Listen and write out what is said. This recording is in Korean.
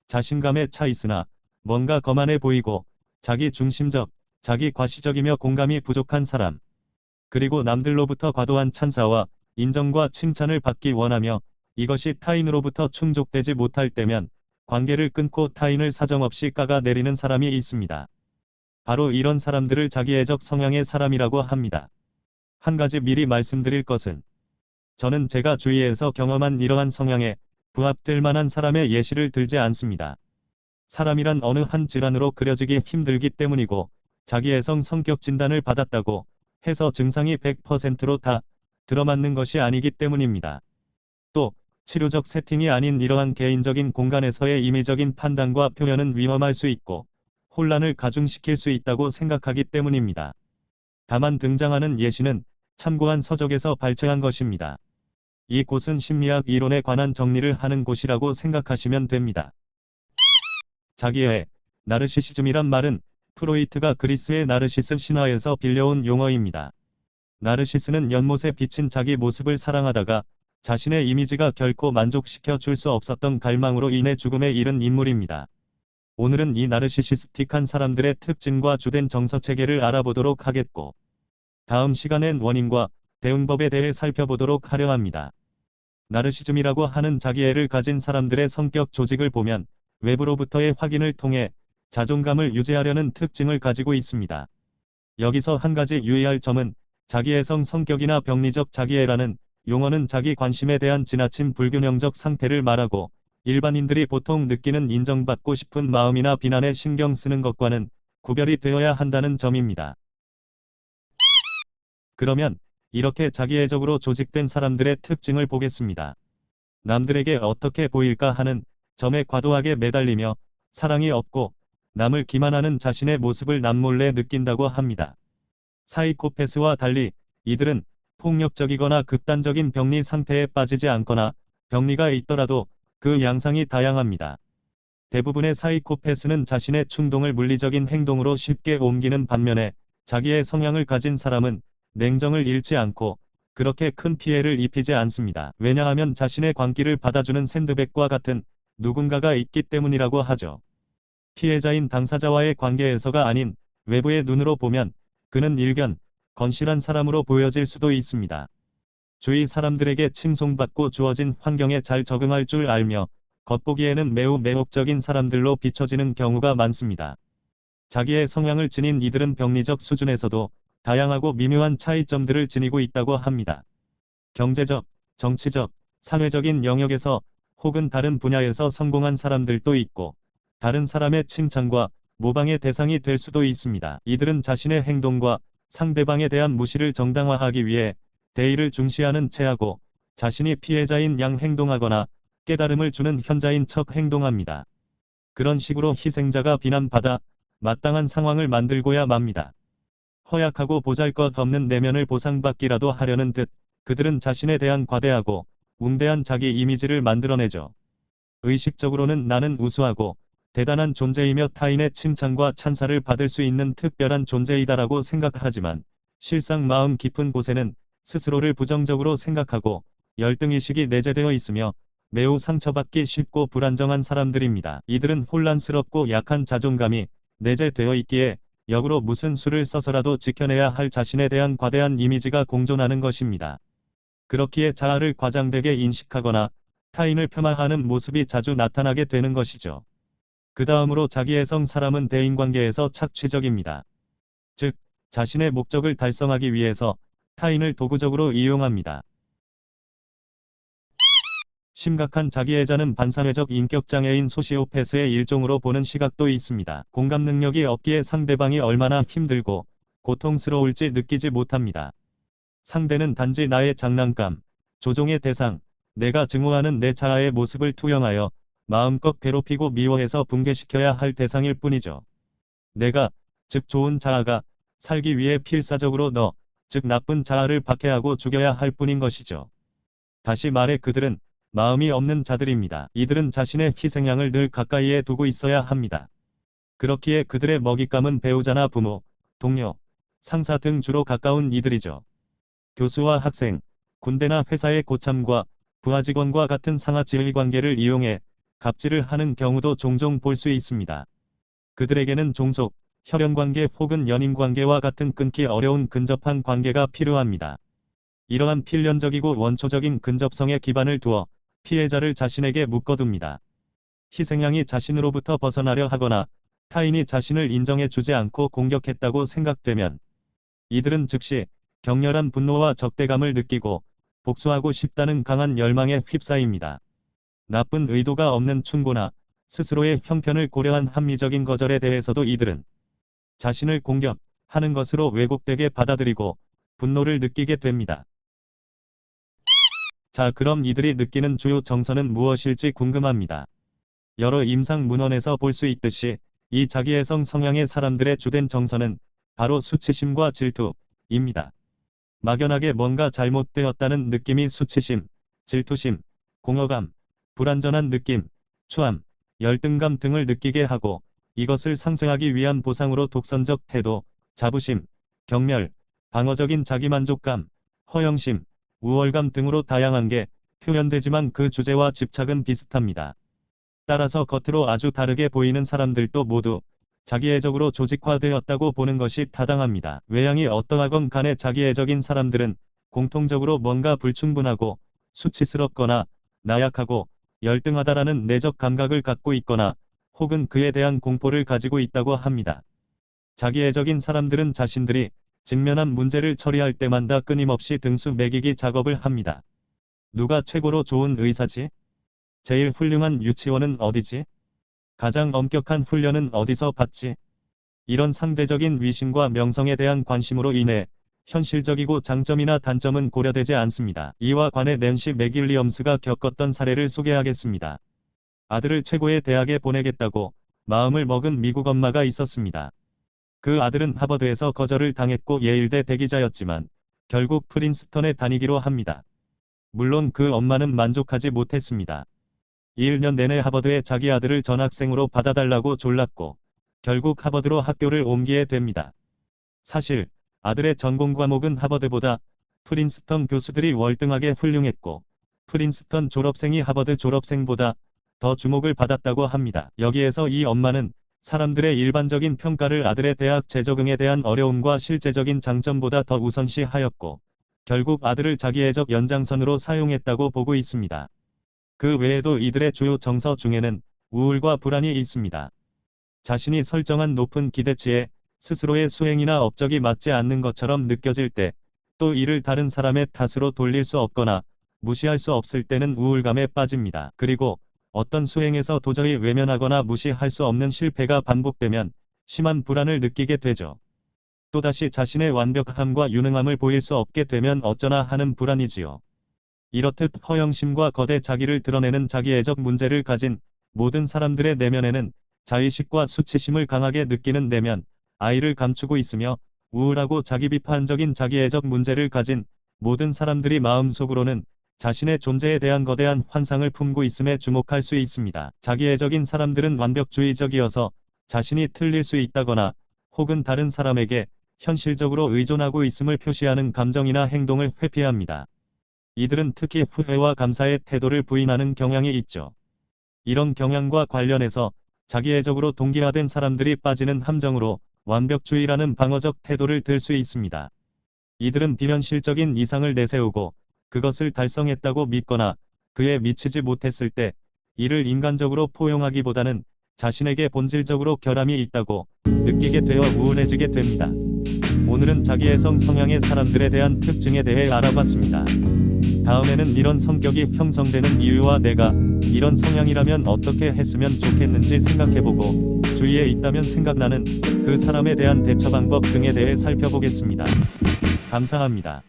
자신감에 차 있으나 뭔가 거만해 보이고 자기 중심적, 자기 과시적이며 공감이 부족한 사람. 그리고 남들로부터 과도한 찬사와 인정과 칭찬을 받기 원하며 이것이 타인으로부터 충족되지 못할 때면 관계를 끊고 타인을 사정없이 깎아내리는 사람이 있습니다. 바로 이런 사람들을 자기애적 성향의 사람이라고 합니다. 한 가지 미리 말씀드릴 것은 저는 제가 주위에서 경험한 이러한 성향에 부합될 만한 사람의 예시를 들지 않습니다. 사람이란 어느 한 질환으로 그려지기 힘들기 때문이고 자기애성 성격 진단을 받았다고 해서 증상이 100%로 다 들어맞는 것이 아니기 때문입니다. 또 치료적 세팅이 아닌 이러한 개인적인 공간에서의 임의적인 판단과 표현은 위험할 수 있고 혼란을 가중시킬 수 있다고 생각하기 때문입니다. 다만 등장하는 예시는 참고한 서적에서 발췌한 것입니다. 이 곳은 심리학 이론에 관한 정리를 하는 곳이라고 생각하시면 됩니다. 자기애애, 나르시시즘이란 말은 프로이트가 그리스의 나르시스 신화에서 빌려온 용어입니다. 나르시스는 연못에 비친 자기 모습을 사랑하다가 자신의 이미지가 결코 만족시켜 줄 수 없었던 갈망으로 인해 죽음에 이른 인물입니다. 오늘은 이 나르시시스틱한 사람들의 특징과 주된 정서체계를 알아보도록 하겠고 다음 시간엔 원인과 대응법에 대해 살펴보도록 하려 합니다. 나르시즘이라고 하는 자기애를 가진 사람들의 성격 조직을 보면 외부로부터의 확인을 통해 자존감을 유지하려는 특징을 가지고 있습니다. 여기서 한 가지 유의할 점은 자기애성 성격이나 병리적 자기애라는 용어는 자기 관심에 대한 지나친 불균형적 상태를 말하고 일반인들이 보통 느끼는 인정받고 싶은 마음이나 비난에 신경 쓰는 것과는 구별이 되어야 한다는 점입니다. 그러면 이렇게 자기애적으로 조직된 사람들의 특징을 보겠습니다. 남들에게 어떻게 보일까 하는 점에 과도하게 매달리며 사랑이 없고 남을 기만하는 자신의 모습을 남몰래 느낀다고 합니다. 사이코패스와 달리 이들은 폭력적이거나 극단적인 병리 상태에 빠지지 않거나 병리가 있더라도 그 양상이 다양합니다. 대부분의 사이코패스는 자신의 충동을 물리적인 행동으로 쉽게 옮기는 반면에 자기의 성향을 가진 사람은 냉정을 잃지 않고 그렇게 큰 피해를 입히지 않습니다. 왜냐하면 자신의 광기를 받아주는 샌드백과 같은 누군가가 있기 때문이라고 하죠. 피해자인 당사자와의 관계에서가 아닌 외부의 눈으로 보면 그는 일견, 건실한 사람으로 보여질 수도 있습니다. 주위 사람들에게 칭송받고 주어진 환경에 잘 적응할 줄 알며 겉보기에는 매우 매혹적인 사람들로 비춰지는 경우가 많습니다. 자기의 성향을 지닌 이들은 병리적 수준에서도 다양하고 미묘한 차이점들을 지니고 있다고 합니다. 경제적, 정치적, 사회적인 영역에서 혹은 다른 분야에서 성공한 사람들도 있고 다른 사람의 칭찬과 모방의 대상이 될 수도 있습니다. 이들은 자신의 행동과 상대방에 대한 무시를 정당화하기 위해 대의를 중시하는 체하고 자신이 피해자인 양 행동하거나 깨달음을 주는 현자인 척 행동합니다. 그런 식으로 희생자가 비난받아 마땅한 상황을 만들고야 맙니다. 허약하고 보잘것없는 내면을 보상받기라도 하려는 듯 그들은 자신에 대한 과대하고 웅대한 자기 이미지를 만들어내죠. 의식적으로는 나는 우수하고 대단한 존재이며 타인의 칭찬과 찬사를 받을 수 있는 특별한 존재이다라고 생각하지만 실상 마음 깊은 곳에는 스스로를 부정적으로 생각하고 열등의식이 내재되어 있으며 매우 상처받기 쉽고 불안정한 사람들입니다. 이들은 혼란스럽고 약한 자존감이 내재되어 있기에 역으로 무슨 수를 써서라도 지켜내야 할 자신에 대한 과대한 이미지가 공존하는 것입니다. 그렇기에 자아를 과장되게 인식하거나 타인을 폄하하는 모습이 자주 나타나게 되는 것이죠. 그 다음으로 자기애성 사람은 대인관계에서 착취적입니다. 즉, 자신의 목적을 달성하기 위해서 타인을 도구적으로 이용합니다. 심각한 자기애자는 반사회적 인격장애인 소시오패스의 일종으로 보는 시각도 있습니다. 공감 능력이 없기에 상대방이 얼마나 힘들고 고통스러울지 느끼지 못합니다. 상대는 단지 나의 장난감, 조종의 대상, 내가 증오하는 내 자아의 모습을 투영하여 마음껏 괴롭히고 미워해서 붕괴시켜야 할 대상일 뿐이죠. 내가, 즉 좋은 자아가 살기 위해 필사적으로 즉 나쁜 자아를 박해하고 죽여야 할 뿐인 것이죠. 다시 말해 그들은 마음이 없는 자들입니다. 이들은 자신의 희생양을 늘 가까이에 두고 있어야 합니다. 그렇기에 그들의 먹잇감은 배우자나 부모, 동료, 상사 등 주로 가까운 이들이죠. 교수와 학생, 군대나 회사의 고참과 부하 직원과 같은 상하 지휘 관계를 이용해 갑질을 하는 경우도 종종 볼 수 있습니다. 그들에게는 종속, 혈연관계 혹은 연인관계와 같은 끊기 어려운 근접한 관계가 필요합니다. 이러한 필연적이고 원초적인 근접성에 기반을 두어 피해자를 자신에게 묶어둡니다. 희생양이 자신으로부터 벗어나려 하거나 타인이 자신을 인정해주지 않고 공격했다고 생각되면 이들은 즉시 격렬한 분노와 적대감을 느끼고 복수하고 싶다는 강한 열망에 휩싸입니다. 나쁜 의도가 없는 충고나 스스로의 형편을 고려한 합리적인 거절에 대해서도 이들은 자신을 공격하는 것으로 왜곡되게 받아들이고 분노를 느끼게 됩니다. 자, 그럼 이들이 느끼는 주요 정서는 무엇일지 궁금합니다. 여러 임상 문헌에서 볼 수 있듯이 이 자기애성 성향의 사람들의 주된 정서는 바로 수치심과 질투입니다. 막연하게 뭔가 잘못되었다는 느낌이 수치심, 질투심, 공허감, 불안전한 느낌, 추함, 열등감 등을 느끼게 하고 이것을 상쇄하기 위한 보상으로 독선적 태도, 자부심, 경멸, 방어적인 자기만족감, 허영심, 우월감 등으로 다양한 게 표현되지만 그 주제와 집착은 비슷합니다. 따라서 겉으로 아주 다르게 보이는 사람들도 모두 자기애적으로 조직화되었다고 보는 것이 타당합니다. 외향이 어떠하건 간에 자기애적인 사람들은 공통적으로 뭔가 불충분하고 수치스럽거나 나약하고 열등하다라는 내적 감각을 갖고 있거나 혹은 그에 대한 공포를 가지고 있다고 합니다. 자기애적인 사람들은 자신들이 직면한 문제를 처리할 때마다 끊임없이 등수 매기기 작업을 합니다. 누가 최고로 좋은 의사지? 제일 훌륭한 유치원은 어디지? 가장 엄격한 훈련은 어디서 받지? 이런 상대적인 위신과 명성에 대한 관심으로 인해 현실적이고 장점이나 단점은 고려되지 않습니다. 이와 관해 낸시 맥윌리엄스가 겪었던 사례를 소개하겠습니다. 아들을 최고의 대학에 보내겠다고 마음을 먹은 미국 엄마가 있었습니다. 그 아들은 하버드에서 거절을 당했고 예일대 대기자였지만 결국 프린스턴에 다니기로 합니다. 물론 그 엄마는 만족하지 못했습니다. 1년 내내 하버드에 자기 아들을 전학생으로 받아달라고 졸랐고 결국 하버드로 학교를 옮기게 됩니다. 사실 아들의 전공 과목은 하버드보다 프린스턴 교수들이 월등하게 훌륭했고 프린스턴 졸업생이 하버드 졸업생보다 더 주목을 받았다고 합니다. 여기에서 이 엄마는 사람들의 일반적인 평가를 아들의 대학 재적응에 대한 어려움과 실제적인 장점보다 더 우선시하였고 결국 아들을 자기애적 연장선으로 사용했다고 보고 있습니다. 그 외에도 이들의 주요 정서 중에는 우울과 불안이 있습니다. 자신이 설정한 높은 기대치에 스스로의 수행이나 업적이 맞지 않는 것처럼 느껴질 때, 또 이를 다른 사람의 탓으로 돌릴 수 없거나 무시할 수 없을 때는 우울감에 빠집니다. 그리고 어떤 수행에서 도저히 외면하거나 무시할 수 없는 실패가 반복되면 심한 불안을 느끼게 되죠. 또다시 자신의 완벽함과 유능함을 보일 수 없게 되면 어쩌나 하는 불안이지요. 이렇듯 허영심과 거대 자기를 드러내는 자기애적 문제를 가진 모든 사람들의 내면에는 자의식과 수치심을 강하게 느끼는 내면, 아이를 감추고 있으며 우울하고 자기비판적인 자기애적 문제를 가진 모든 사람들이 마음속으로는 자신의 존재에 대한 거대한 환상을 품고 있음에 주목할 수 있습니다. 자기애적인 사람들은 완벽주의적이어서 자신이 틀릴 수 있다거나 혹은 다른 사람에게 현실적으로 의존하고 있음을 표시하는 감정이나 행동을 회피합니다. 이들은 특히 후회와 감사의 태도를 부인하는 경향이 있죠. 이런 경향과 관련해서 자기애적으로 동기화된 사람들이 빠지는 함정으로 완벽주의라는 방어적 태도를 들 수 있습니다. 이들은 비현실적인 이상을 내세우고 그것을 달성했다고 믿거나 그에 미치지 못했을 때 이를 인간적으로 포용하기보다는 자신에게 본질적으로 결함이 있다고 느끼게 되어 우울해지게 됩니다. 오늘은 자기애성 성향의 사람들에 대한 특징에 대해 알아봤습니다. 다음에는 이런 성격이 형성되는 이유와 내가 이런 성향이라면 어떻게 했으면 좋겠는지 생각해보고 주위에 있다면 생각나는 그 사람에 대한 대처 방법 등에 대해 살펴보겠습니다. 감사합니다.